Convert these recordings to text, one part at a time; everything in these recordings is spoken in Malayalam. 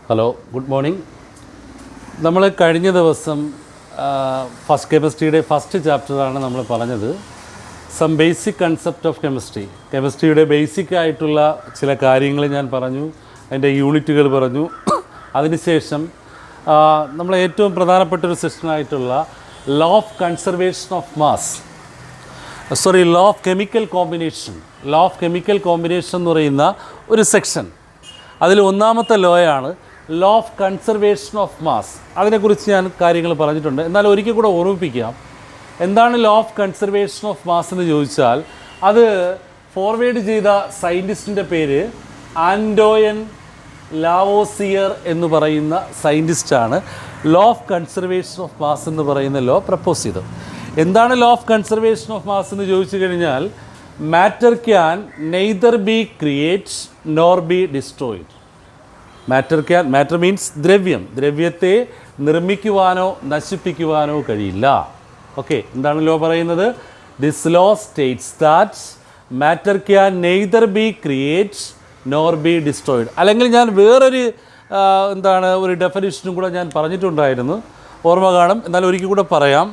Hello, good morning. നമ്മൾ കഴിഞ്ഞ ദിവസം ഫസ്റ്റ് കെമിസ്ട്രിയുടെ ഫസ്റ്റ് ചാപ്റ്ററാണ് നമ്മൾ പറഞ്ഞത്. Some basic concept of chemistry. കെമിസ്ട്രിയുടെ ബേസിക് ആയിട്ടുള്ള ചില കാര്യങ്ങൾ ഞാൻ പറഞ്ഞു, അതിൻ്റെ യൂണിറ്റുകൾ പറഞ്ഞു. അതിനുശേഷം നമ്മൾ ഏറ്റവും പ്രധാനപ്പെട്ടൊരു സെഷനായിട്ടുള്ള law of conservation of mass, law of chemical combination എന്ന് പറയുന്ന ഒരു സെക്ഷൻ, അതിൽ ഒന്നാമത്തെ ലോയാണ് law of conservation of mass. അതിനെക്കുറിച്ച് ഞാൻ കാര്യങ്ങൾ പറഞ്ഞിട്ടുണ്ട്. എന്നാൽ ഒരിക്കൽ കൂടെ ഓർമ്മിപ്പിക്കാം, എന്താണ് law of conservation of mass എന്ന് ചോദിച്ചാൽ അത് ഫോർവേഡ് ചെയ്ത സയൻറ്റിസ്റ്റിൻ്റെ പേര് ആൻറ്റോയൻ ലാവോസിയർ എന്ന് പറയുന്ന സയൻറ്റിസ്റ്റാണ് law of conservation of mass എന്ന് പറയുന്ന ലോ പ്രപ്പോസ് ചെയ്തത്. എന്താണ് law of conservation of mass എന്ന് ചോദിച്ചു കഴിഞ്ഞാൽ, matter can neither be create nor be destroyed. Matter means ദ്രവ്യത്തെ നിർമ്മിക്കുവാനോ നശിപ്പിക്കുവാനോ കഴിയില്ല. ഓക്കെ, എന്താണ് ലോ പറയുന്നത്? This law states that matter can neither be create nor be destroyed. അല്ലെങ്കിൽ ഞാൻ വേറൊരു ഒരു ഡെഫിനിഷനും കൂടെ ഞാൻ പറഞ്ഞിട്ടുണ്ടായിരുന്നു, ഓർമ്മ കാണും. എന്നാൽ ഒരിക്കൽ കൂടെ പറയാം.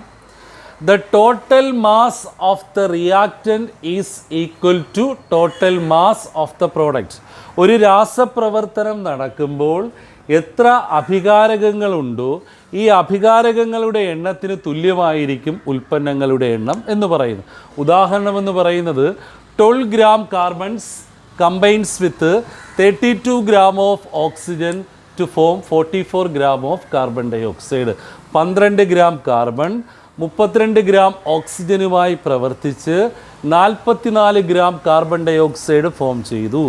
The total mass of the reactant is equal to total mass of the product. ഒരു രാസപ്രവർത്തനം നടക്കുമ്പോൾ എത്ര അഭികാരകങ്ങളുണ്ടോ ഈ അഭികാരകങ്ങളുടെ എണ്ണത്തിന് തുല്യമായിരിക്കും ഉൽപ്പന്നങ്ങളുടെ എണ്ണം എന്ന് പറയുന്നു. ഉദാഹരണം എന്ന് പറയുന്നത് 12 gram carbons combines with 32 gram of oxygen to form 44 gram of carbon dioxide. 12 gram carbon 32 gram ഓക്സിജനുമായി പ്രവർത്തിച്ച് 44 gram carbon dioxide form ചെയ്തു.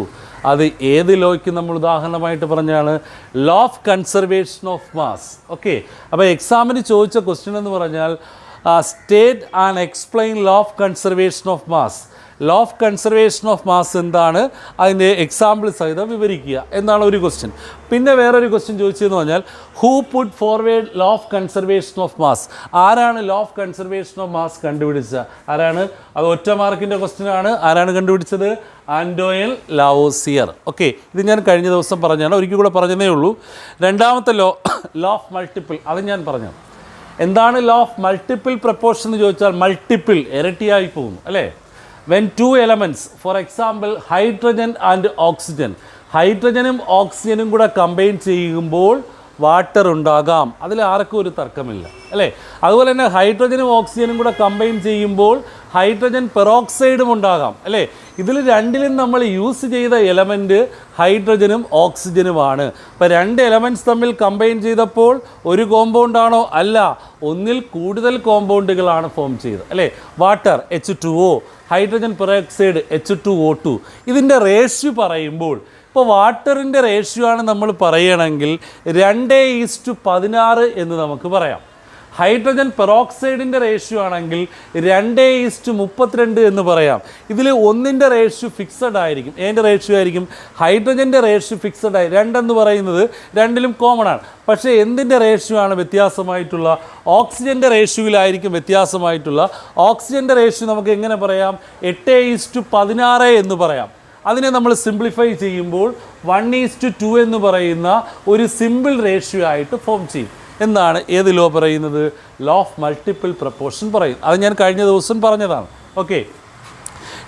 അത് ഏത് ലോയ്ക്ക് നമ്മൾ ഉദാഹരണമായിട്ട് പറഞ്ഞാണ്? Law of conservation of mass. Okay, അപ്പോൾ എക്സാമിന് ചോദിച്ച ക്വസ്റ്റ്യൻ എന്ന് പറഞ്ഞാൽ state and explain law of conservation of mass. Law of conservation of mass എന്താണ്, അതിൻ്റെ എക്സാമ്പിൾ സഹിതം വിവരിക്കുക എന്നാണ് ഒരു ക്വസ്റ്റ്യൻ. പിന്നെ വേറൊരു ക്വസ്റ്റ്യൻ ചോദിച്ചതെന്ന് പറഞ്ഞാൽ, who put forward law of conservation of mass? ആരാണ് law of conservation of mass കണ്ടുപിടിച്ചത്? ആരാണ്? അത് ഒറ്റ മാർക്കിൻ്റെ ക്വസ്റ്റ്യനാണ്. ആരാണ് കണ്ടുപിടിച്ചത്? ആൻറ്റോയൻ ലാവോസിയർ. ഓക്കെ, ഇത് ഞാൻ കഴിഞ്ഞ ദിവസം പറഞ്ഞാണ്, ഒരിക്കൽ കൂടെ പറഞ്ഞതേ ഉള്ളൂ. രണ്ടാമത്തെ ലോ ഓഫ് മൾട്ടിപ്പിൾ, അത് ഞാൻ പറഞ്ഞു. എന്താണ് ലോ ഓഫ് മൾട്ടിപ്പിൾ പ്രപ്പോർഷൻ എന്ന് ചോദിച്ചാൽ, മൾട്ടിപ്പിൾ ഇരട്ടിയായി പോകുന്നു അല്ലേ? When two elements, for example hydrogen and oxygen, ഹൈഡ്രജനും ഓക്സിജനും കൂടെ കമ്പൈൻ ചെയ്യുമ്പോൾ വാട്ടർ ഉണ്ടാകാം, അതിൽ ആർക്കും ഒരു തർക്കമില്ല അല്ലേ? അതുപോലെ തന്നെ ഹൈഡ്രജനും ഓക്സിജനും കൂടെ കമ്പൈൻ ചെയ്യുമ്പോൾ ഹൈഡ്രജൻ പെറോക്സൈഡും ഉണ്ടാകാം അല്ലേ? ഇതിൽ രണ്ടിലും നമ്മൾ യൂസ് ചെയ്ത എലമെൻറ്റ് ഹൈഡ്രജനും ഓക്സിജനുമാണ്. അപ്പോൾ രണ്ട് എലമെൻറ്റ്സ് തമ്മിൽ കമ്പൈൻ ചെയ്തപ്പോൾ ഒരു കോമ്പൗണ്ടാണോ? അല്ല, ഒന്നിൽ കൂടുതൽ കോമ്പൗണ്ടുകളാണ് ഫോം ചെയ്തത് അല്ലേ? Water H2O, hydrogen peroxide H2O2. ഇതിൻ്റെ റേഷ്യോ പറയുമ്പോൾ, ഇപ്പോൾ വാട്ടറിൻ്റെ റേഷ്യോ ആണ് നമ്മൾ പറയണമെങ്കിൽ 2:16 എന്ന് നമുക്ക് പറയാം. ഹൈഡ്രജൻ പെറോക്സൈഡിൻ്റെ റേഷ്യോ ആണെങ്കിൽ 2:32 എന്ന് പറയാം. ഇതിൽ ഒന്നിൻ്റെ റേഷ്യോ ഫിക്സഡ് ആയിരിക്കും. ഏതിൻ്റെ റേഷ്യോ ആയിരിക്കും? ഹൈഡ്രജൻ്റെ റേഷ്യോ ഫിക്സഡ് ആയി. 2 എന്ന് പറയുന്നത് രണ്ടിലും കോമൺ ആണ്. പക്ഷേ എന്തിൻ്റെ റേഷ്യോ ആണ് വ്യത്യാസമായിട്ടുള്ള? ഓക്സിജൻ്റെ റേഷ്യോയിലായിരിക്കും വ്യത്യാസമായിട്ടുള്ള. ഓക്സിജൻ്റെ റേഷ്യോ നമുക്ക് എങ്ങനെ പറയാം? 8:16 എന്ന് പറയാം. അതിനെ നമ്മൾ സിംപ്ലിഫൈ ചെയ്യുമ്പോൾ 1:2 എന്ന് പറയുന്ന ഒരു സിമ്പിൾ റേഷ്യോ ആയിട്ട് ഫോം ചെയ്യും. എന്നാണ് ഏത് ലോ പറയുന്നത്? ലോ ഓഫ് മൾട്ടിപ്പിൾ പ്രപ്പോർഷൻ പറയും. അത് ഞാൻ കഴിഞ്ഞ ദിവസം പറഞ്ഞതാണ്. ഓക്കെ,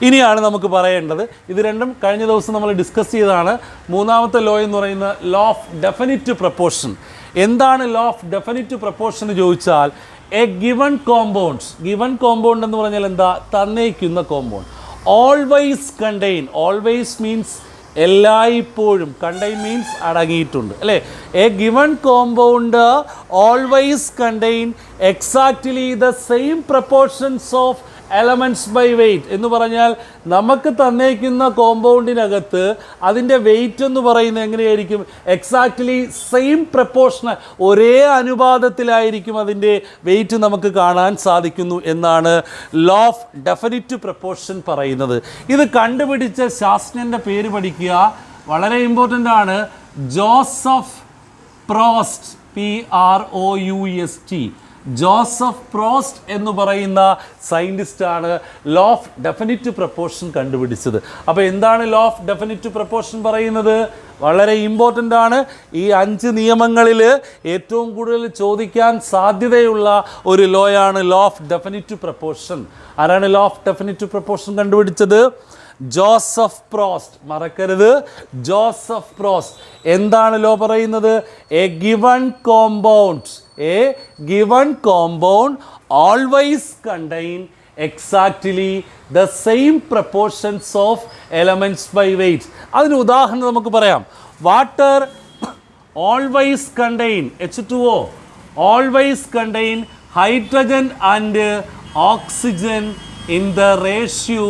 ഇനിയാണ് നമുക്ക് പറയേണ്ടത്, ഇത് രണ്ടും കഴിഞ്ഞ ദിവസം നമ്മൾ ഡിസ്കസ് ചെയ്തതാണ്. മൂന്നാമത്തെ ലോ എന്ന് പറയുന്ന ലോ ഓഫ് ഡെഫിനിറ്റ് പ്രപ്പോർഷൻ. എന്താണ് ലോ ഓഫ് ഡെഫിനിറ്റ് പ്രപ്പോർഷൻ എന്ന് ചോദിച്ചാൽ, എ ഗിവൺ കോമ്പൗണ്ട് എന്ന് പറഞ്ഞാൽ എന്താ? തന്നേക്കുന്ന compound always contain, always means എല്ലായ്പ്പോഴും, കണ്ടെയ്ൻ മീൻസ് അടങ്ങിയിട്ടുണ്ട് അല്ലേ? A given compound always contain exactly the same proportions of elements by weight എന്ന് പറഞ്ഞാൽ, നമുക്ക് തന്നേക്കുന്ന കോമ്പൗണ്ടിനകത്ത് അതിൻ്റെ വെയ്റ്റ് എന്ന് പറയുന്നത് എങ്ങനെയായിരിക്കും? എക്സാക്ട്ലി സെയിം പ്രപ്പോർഷണൽ, ഒരേ അനുപാതത്തിലായിരിക്കും അതിൻ്റെ വെയ്റ്റ് നമുക്ക് കാണാൻ സാധിക്കുന്നു എന്നാണ് ലോ ഓഫ് ഡെഫിനിറ്റ് പ്രപ്പോർഷൻ പറയുന്നത്. ഇത് കണ്ടുപിടിച്ച ശാസ്ത്രജ്ഞൻ്റെ പേര് പഠിക്കുക, വളരെ ഇമ്പോർട്ടൻ്റ് ആണ്. Joseph Proust, PROUST. Joseph Proust എന്ന് പറയുന്ന സയൻറ്റിസ്റ്റാണ് ലോ ഓഫ് ഡെഫിനിറ്റ് പ്രൊപ്പോർഷൻ കണ്ടുപിടിച്ചത്. അപ്പോൾ എന്താണ് ലോ ഓഫ് ഡെഫിനിറ്റ് പ്രൊപ്പോർഷൻ പറയുന്നത്? വളരെ ഇമ്പോർട്ടൻ്റ് ആണ്. ഈ 5 നിയമങ്ങളിൽ ഏറ്റവും കൂടുതൽ ചോദിക്കാൻ സാധ്യതയുള്ള ഒരു ലോയാണ് ലോ ഓഫ് ഡെഫിനിറ്റ് പ്രൊപ്പോർഷൻ. ആരാണ് ലോ ഓഫ് ഡെഫിനിറ്റ് പ്രൊപ്പോർഷൻ കണ്ടുപിടിച്ചത്? ജോസഫ് പ്രോസ്റ്റ്. മറക്കരുത്, ജോസഫ് പ്രോസ്റ്റ്. എന്താണ് ലോ പറയുന്നത്? A given compound always contain exactly the same proportions of elements by weight. അതിന് ഉദാഹരണം നമുക്ക് പറയാം. Water always contain H2O always contain hydrogen and oxygen in the ratio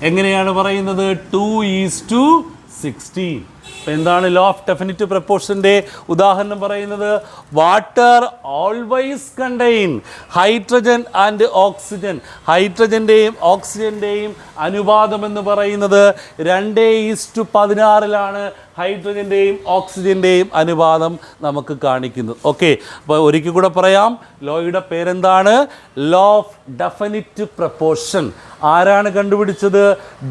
എങ്ങനെയാണ് പറയുന്നത്? 2:16. അപ്പോൾ എന്താണ് ലോ ഓഫ് ഡെഫിനിറ്റ് പ്രൊപ്പോർഷൻ്റെ ഉദാഹരണം പറയുന്നത്? Water always contain hydrogen and oxygen. ഹൈഡ്രജൻ്റെയും ഓക്സിജൻ്റെയും അനുപാതം എന്ന് പറയുന്നത് 2:16 ഹൈഡ്രജൻ്റെയും ഓക്സിജൻ്റെയും അനുപാതം നമുക്ക് കാണിക്കുന്നത്. ഓക്കെ, അപ്പോൾ ഒരിക്കൽ കൂടെ പറയാം, ലോയുടെ പേരെന്താണ്? Law of definite proportion. ആരാണ് കണ്ടുപിടിച്ചത്?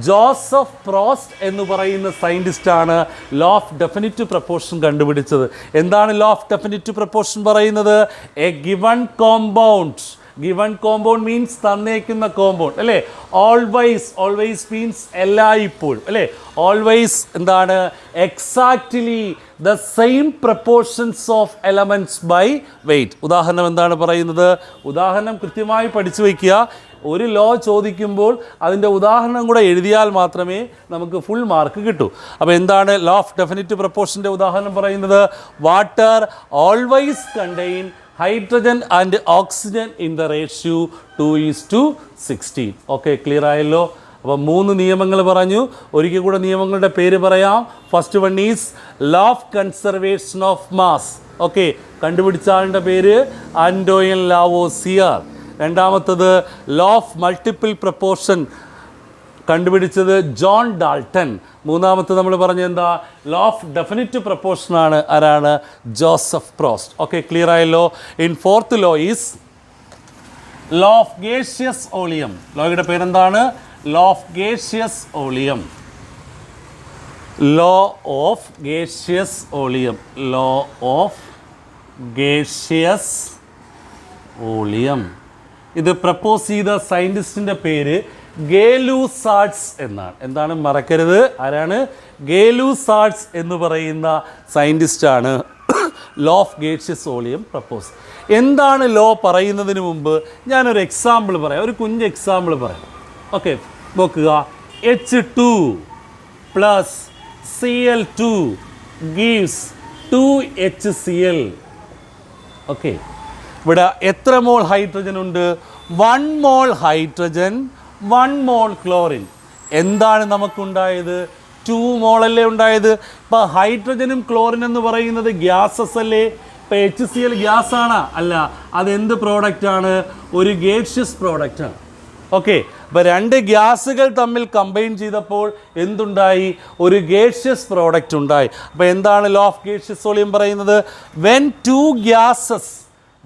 ജോസഫ് പ്രോസ്റ്റ് എന്ന് പറയുന്ന സയൻറ്റിസ്റ്റാണ് ലോ ഓഫ് ഡെഫിനിറ്റ് പ്രൊപ്പോർഷൻ കണ്ടുപിടിച്ചത്. എന്താണ് ലോ ഓഫ് ഡെഫിനിറ്റ് പ്രൊപ്പോർഷൻ പറയുന്നത്? എ ഗിവൺ കോമ്പൗണ്ട് മീൻസ് തന്നേക്കുന്ന കോമ്പൗണ്ട് അല്ലേ. ഓൾവേസ് മീൻസ് എല്ലായ്പ്പോഴും അല്ലേ. ഓൾവേസ് എന്താണ്? Exactly the same proportions of elements by weight. ഉദാഹരണം എന്താണ് പറയുന്നത്? ഉദാഹരണം കൃത്യമായി പഠിച്ചു വയ്ക്കുക. ഒരു ലോ ചോദിക്കുമ്പോൾ അതിൻ്റെ ഉദാഹരണം കൂടെ എഴുതിയാൽ മാത്രമേ നമുക്ക് ഫുൾ മാർക്ക് കിട്ടൂ. അപ്പോൾ എന്താണ് ലോ ഓഫ് ഡെഫിനിറ്റ് പ്രൊപ്പോർഷൻ്റെ ഉദാഹരണം പറയുന്നത്? Water always contain hydrogen and oxygen in the ratio 2:16. Okay, clear ആയല്ലോ? അപ്പോൾ 3 നിയമങ്ങൾ പറഞ്ഞു. ഒരിക്കൽ കൂടെ നിയമങ്ങളുടെ പേര് പറയാം. First one is law of conservation of mass. Okay, കണ്ടുപിടിച്ച ആളുടെ പേര് ആൻറ്റോയിൻ ലാവോസിയർ. രണ്ടാമത്തത് ലോ ഓഫ് മൾട്ടിപ്പിൾ പ്രൊപ്പോർഷൻ, കണ്ടുപിടിച്ചത് ജോൺ ഡാൾട്ടൺ. മൂന്നാമത്തത് നമ്മൾ പറഞ്ഞ എന്താ? ലോ ഓഫ് ഡെഫിനിറ്റ് പ്രൊപ്പോർഷനാണ്. ആരാണ്? Joseph Proust. ഓക്കെ, ക്ലിയർ ആയല്ലോ? In fourth law is law of gaseous volume. ലോയുടെ പേരെന്താണ്? Law of gaseous volume. Law of gaseous volume. Law of gaseous volume. ഇത് പ്രപ്പോസ് ചെയ്ത സയൻറ്റിസ്റ്റിൻ്റെ പേര് ഗേ-ലൂസാർട്സ് എന്നാണ്. എന്താണ്? മറക്കരുത്, ആരാണ്? ഗേ-ലൂസാർട്സ് എന്ന് പറയുന്ന സയൻറ്റിസ്റ്റാണ് ലോ ഓഫ് ഗേഷ്യസ് ഓളിയം പ്രപ്പോസ്. എന്താണ് ലോ പറയുന്നതിന് മുമ്പ് ഞാനൊരു എക്സാമ്പിൾ പറയാം, ഒരു കുഞ്ഞ് എക്സാമ്പിൾ പറയാം. ഓക്കെ, നോക്കുക. H2 + Cl2 gives 2HCl. Okay, ഇവിടെ എത്ര മോൾ ഹൈഡ്രജൻ ഉണ്ട്? 1 മോൾ ഹൈഡ്രജൻ, 1 മോൾ ക്ലോറിൻ. എന്താണ് നമുക്കുണ്ടായത്? 2 മോളല്ലേ ഉണ്ടായത്. ഇപ്പോൾ ഹൈഡ്രജനും ക്ലോറിൻ എന്ന് പറയുന്നത് ഗ്യാസസ് അല്ലേ. ഇപ്പോൾ HCl ഗ്യാസാണ്? അല്ല, അതെന്ത് പ്രോഡക്റ്റാണ്? ഒരു ഗേഷ്യസ് പ്രോഡക്റ്റാണ്. ഓക്കെ, അപ്പോൾ 2 ഗ്യാസുകൾ തമ്മിൽ കമ്പൈൻ ചെയ്തപ്പോൾ എന്തുണ്ടായി? ഒരു ഗേഷ്യസ് പ്രോഡക്റ്റ് ഉണ്ടായി. അപ്പോൾ എന്താണ് ലോ ഓഫ് ഗേഷ്യസ് ഓളിയം പറയുന്നത്?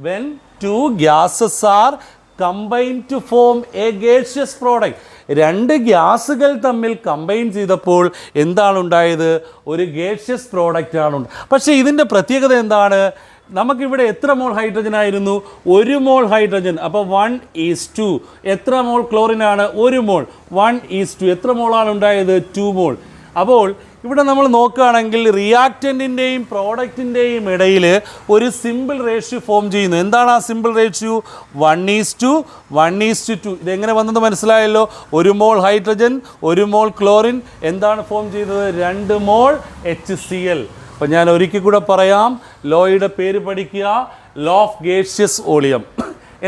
when two gases are combined to form a gaseous product. 2 ഗ്യാസുകൾ തമ്മിൽ കമ്പൈൻ ചെയ്തപ്പോൾ എന്താണ് ഉണ്ടായത്? ഒരു ഗേഷ്യസ് പ്രോഡക്റ്റ് ആണ്. പക്ഷേ ഇതിൻ്റെ പ്രത്യേകത എന്താണ്? നമുക്കിവിടെ എത്ര മോൾ ഹൈഡ്രജൻ ആയിരുന്നു? 1 മോൾ ഹൈഡ്രജൻ. അപ്പോൾ 1:2. എത്ര മോൾ ക്ലോറിനാണ്? 1 മോൾ. 1:2. എത്ര മോളാണ് ഉണ്ടായത്? 2 മോൾ. അപ്പോൾ ഇവിടെ നമ്മൾ നോക്കുകയാണെങ്കിൽ റിയാക്റ്റൻറ്റിൻ്റെയും പ്രോഡക്റ്റിൻ്റെയും ഇടയിൽ ഒരു സിമ്പിൾ റേഷ്യോ ഫോം ചെയ്യുന്നു. എന്താണ് ആ സിമ്പിൾ റേഷ്യോ? 1:2. ഇതെങ്ങനെ വന്നത് മനസ്സിലായല്ലോ? 1 മോൾ ഹൈഡ്രജൻ, 1 മോൾ ക്ലോറിൻ, എന്താണ് ഫോം ചെയ്തത്? 2 മോൾ HCl. അപ്പോൾ ഞാൻ ഒരിക്കൽ കൂടെ പറയാം, ലോയുടെ പേര് പഠിക്കുക. Law of gaseous volume.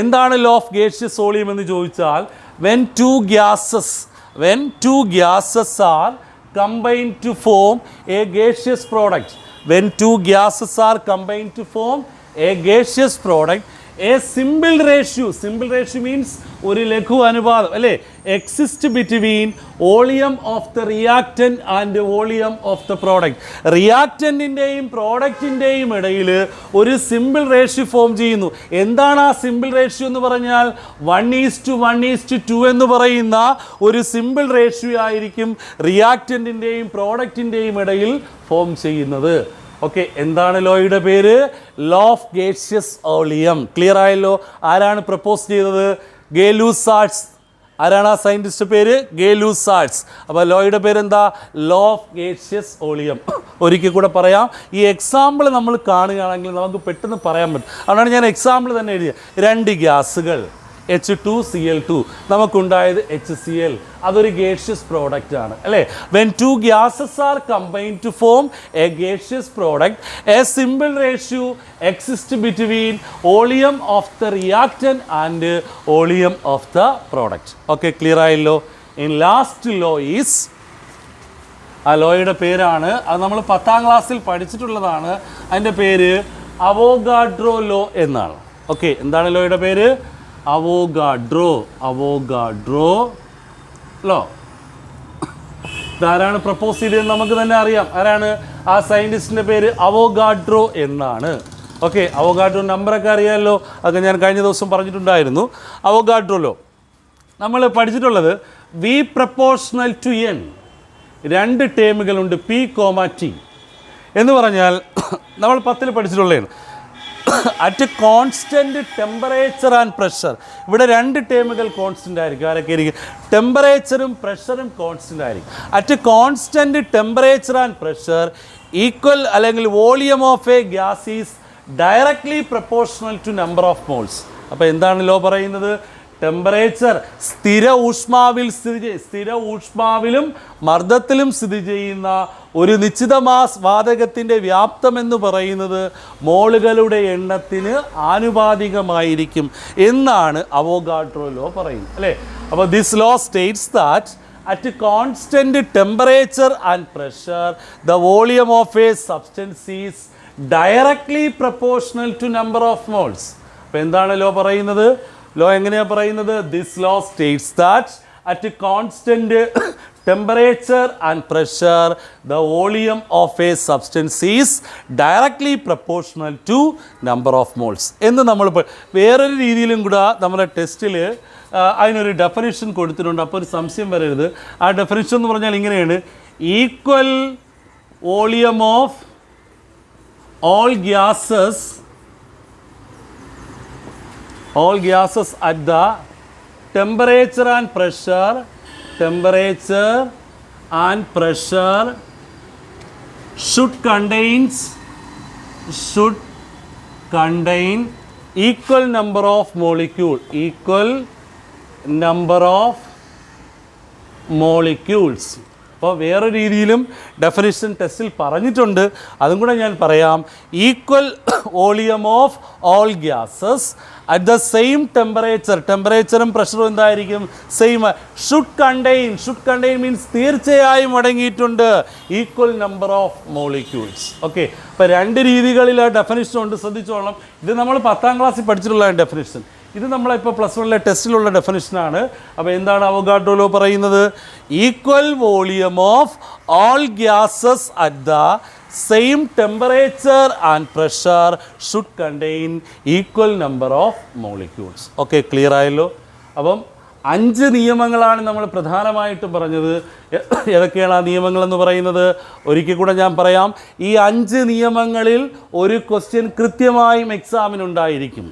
എന്താണ് ലോ ഓഫ് ഗേഷ്യസ് ഓളിയം എന്ന് ചോദിച്ചാൽ, when two gases are combined to form a gaseous product. When 2 gases are combined to form a gaseous product, a simple ratio means ഒരു ലഘു അനുപാതം അല്ലേ exist between volume of the reactant and volume of the product. റിയാക്റ്റൻറ്റിൻ്റെയും പ്രോഡക്റ്റിൻ്റെയും ഇടയിൽ ഒരു സിമ്പിൾ റേഷ്യോ ഫോം ചെയ്യുന്നു. എന്താണ് ആ സിമ്പിൾ റേഷ്യോ എന്ന് പറഞ്ഞാൽ 1:1:2 എന്ന് പറയുന്ന ഒരു സിമ്പിൾ റേഷ്യോ ആയിരിക്കും റിയാക്റ്റൻറ്റിൻ്റെയും പ്രോഡക്റ്റിൻ്റെയും ഇടയിൽ ഫോം ചെയ്യുന്നത്. ഓക്കെ, എന്താണ് ലോയുടെ പേര്? Law of gaseous volume. Clear ആയല്ലോ? ആരാണ് പ്രപ്പോസ് ചെയ്തത്? ഗേ-ലൂസാർട്സ്. ആരാണ് ആ സയൻറ്റിസ്റ്റ് പേര്? ഗേ-ലൂസാർട്സ്. അപ്പോൾ ലോയുടെ പേരെന്താ? Law of gaseous volume. ഒരിക്കൽ കൂടെ പറയാം. ഈ എക്സാമ്പിൾ നമ്മൾ കാണുകയാണെങ്കിൽ നമുക്ക് പെട്ടെന്ന് പറയാൻ പറ്റും. അതുകൊണ്ടാണ് ഞാൻ എക്സാമ്പിൾ തന്നെ എഴുതിയത്. 2 ഗ്യാസുകൾ H2Cl2 നമുക്കുണ്ടായത് HCl. അതൊരു ഗേഷ്യസ് പ്രോഡക്റ്റ് ആണ് അല്ലേ? When 2 gases are combined to form a gaseous product, a simple ratio exists between volume of the reactant and volume of the product. Okay, clear ആയല്ലോ? In last law is, ആ ലോയുടെ പേരാണ്, അത് നമ്മൾ 10ാം ക്ലാസ്സിൽ പഠിച്ചിട്ടുള്ളതാണ്. അതിൻ്റെ പേര് അവോഗാഡ്രോ ലോ എന്നാണ്. ഓക്കെ, എന്താണ് ലോയുടെ പേര്? Avogadro law. ഇതാരാണ് പ്രപ്പോസ് ചെയ്തതെന്ന് നമുക്ക് തന്നെ അറിയാം. ആരാണ്? ആ സയൻറ്റിസ്റ്റിൻ്റെ പേര് അവോഗാഡ്രോ എന്നാണ്. ഓക്കെ, അവോഗാഡ്രോ നമ്പറൊക്കെ അറിയാമല്ലോ, അതൊക്കെ ഞാൻ കഴിഞ്ഞ ദിവസം പറഞ്ഞിട്ടുണ്ടായിരുന്നു. അവോഗാഡ്രോ ലോ നമ്മൾ പഠിച്ചിട്ടുള്ളത് V പ്രപ്പോർഷണൽ ടു N. 2 ടേമുകളുണ്ട് P, T എന്ന് പറഞ്ഞാൽ നമ്മൾ 10ൽ പഠിച്ചിട്ടുള്ളതാണ്. At constant temperature and pressure. ഇവിടെ 2 ടേമുകൾ കോൺസ്റ്റൻ്റ് ആയിരിക്കും. ആരൊക്കെ ആയിരിക്കും? ടെമ്പറേച്ചറും പ്രഷറും കോൺസ്റ്റൻ്റ് ആയിരിക്കും. At constant temperature and pressure equal അല്ലെങ്കിൽ volume of a gas is directly proportional to number of moles. അപ്പോൾ എന്താണ് ലോ പറയുന്നത്? ടെമ്പറേച്ചർ സ്ഥിര ഊഷ്മാവിലും മർദ്ദത്തിലും സ്ഥിതി ചെയ്യുന്ന ഒരു നിശ്ചിത മാസ് വാതകത്തിൻ്റെ വ്യാപ്തം എന്ന് പറയുന്നത് മോളുകളുടെ എണ്ണത്തിന് ആനുപാതികമായിരിക്കും എന്നാണ് അവോഗാഡ്രോ ലോ പറയുന്നത് അല്ലേ? അപ്പോൾ this law states that at constant temperature and pressure the volume of a substance is directly proportional to number of moles. അപ്പോൾ എന്താണ് ലോ പറയുന്നത്? ലോ എങ്ങനെയാണ് പറയുന്നത്? This law states that at constant temperature and pressure the volume of a substance is directly proportional to number of moles എന്ന് നമ്മൾ വേറൊരു രീതിയിലും കൂടെ നമ്മുടെ ടെസ്റ്റിൽ അതിനൊരു ഡെഫിനിഷൻ കൊടുത്തിട്ടുണ്ട്. അപ്പോൾ ഒരു സംശയം വരരുത്. ആ ഡെഫിനിഷൻ എന്ന് പറഞ്ഞാൽ ഇങ്ങനെയാണ്: equal volume of all gases at the temperature and pressure should contain equal number of molecules. അപ്പോൾ വേറെ രീതിയിലും ഡെഫിനിഷൻ ടെസ്റ്റിൽ പറഞ്ഞിട്ടുണ്ട്, അതും കൂടെ ഞാൻ പറയാം. Equal volume of all gases at the same ടെമ്പറേച്ചറും പ്രഷറും എന്തായിരിക്കും? സെയിം. ഷുഡ് കണ്ടെയ്ൻ മീൻസ് തീർച്ചയായും അടങ്ങിയിട്ടുണ്ട് equal number of molecules. Okay, അപ്പോൾ 2 രീതികളിൽ ആ ഡെഫിനിഷൻ ഉണ്ട്, ശ്രദ്ധിച്ചോളാം. ഇത് നമ്മൾ 10ാം ക്ലാസ്സിൽ പഠിച്ചിട്ടുള്ള ഡെഫിനിഷൻ. ഇത് നമ്മളിപ്പോൾ +1 ടെസ്റ്റിലുള്ള ഡെഫിനിഷനാണ്. അപ്പോൾ എന്താണ് അവോഗാഡ്രോ ലോ പറയുന്നത്? Equal volume of all gases at the same temperature and pressure should contain equal number of molecules. Okay, clear ആയല്ലോ? അപ്പം 5 നിയമങ്ങളാണ് നമ്മൾ പ്രധാനമായിട്ടും പറഞ്ഞത്. ഏതൊക്കെയാണ് ആ നിയമങ്ങളെന്ന് പറയുന്നത്? ഒരിക്കൽ കൂടെ ഞാൻ പറയാം. ഈ 5 നിയമങ്ങളിൽ ഒരു ക്വസ്റ്റ്യൻ കൃത്യമായും എക്സാമിനുണ്ടായിരിക്കും.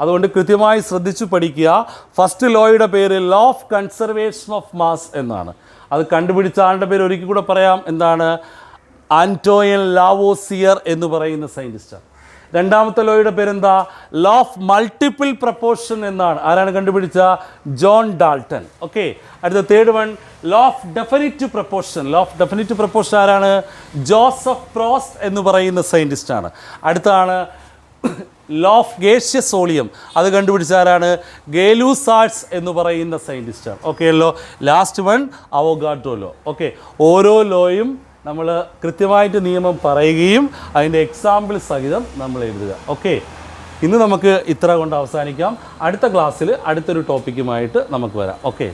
അതുകൊണ്ട് കൃത്യമായി ശ്രദ്ധിച്ചു പഠിക്കുക. ഫസ്റ്റ് ലോയുടെ പേര് law of conservation of mass എന്നാണ്. അത് കണ്ടുപിടിച്ച ആളുടെ പേര് ഒരിക്കൽ കൂടെ പറയാം. എന്താണ്? ആന്റോയിൻ ലാവോസിയർ എന്ന് പറയുന്ന സയൻറ്റിസ്റ്റാണ്. രണ്ടാമത്തെ ലോയുടെ പേരെന്താ? ലോ ഓഫ് മൾട്ടിപ്പിൾ പ്രപ്പോർഷൻ എന്നാണ്. ആരാണ് കണ്ടുപിടിച്ച? John Dalton. ഓക്കെ, അടുത്ത third one law of definite proportion ആരാണ്? ജോസഫ് പ്രോസ്റ്റ് എന്ന് പറയുന്ന സയൻറ്റിസ്റ്റാണ്. അടുത്താണ് ലോ ഓഫ് ഗേഷ്യസ് വോളിയം. അത് കണ്ടുപിടിച്ച ആരാണ്? ഗേ-ലൂസാർട്സ് എന്ന് പറയുന്ന സയൻറ്റിസ്റ്റാണ്. ഓക്കെ അല്ലോ? Last one Avogadro law. Okay, ഓരോ ലോയും നമ്മൾ കൃത്യമായിട്ട് നിയമം പറയുകയും അതിൻ്റെ എക്സാമ്പിൾ സഹിതം നമ്മൾ എഴുതുക. ഓക്കെ, ഇന്ന് നമുക്ക് ഇത്ര കൊണ്ട് അവസാനിക്കാം. അടുത്ത ക്ലാസ്സിൽ അടുത്തൊരു ടോപ്പിക്കുമായിട്ട് നമുക്ക് വരാം. ഓക്കെ.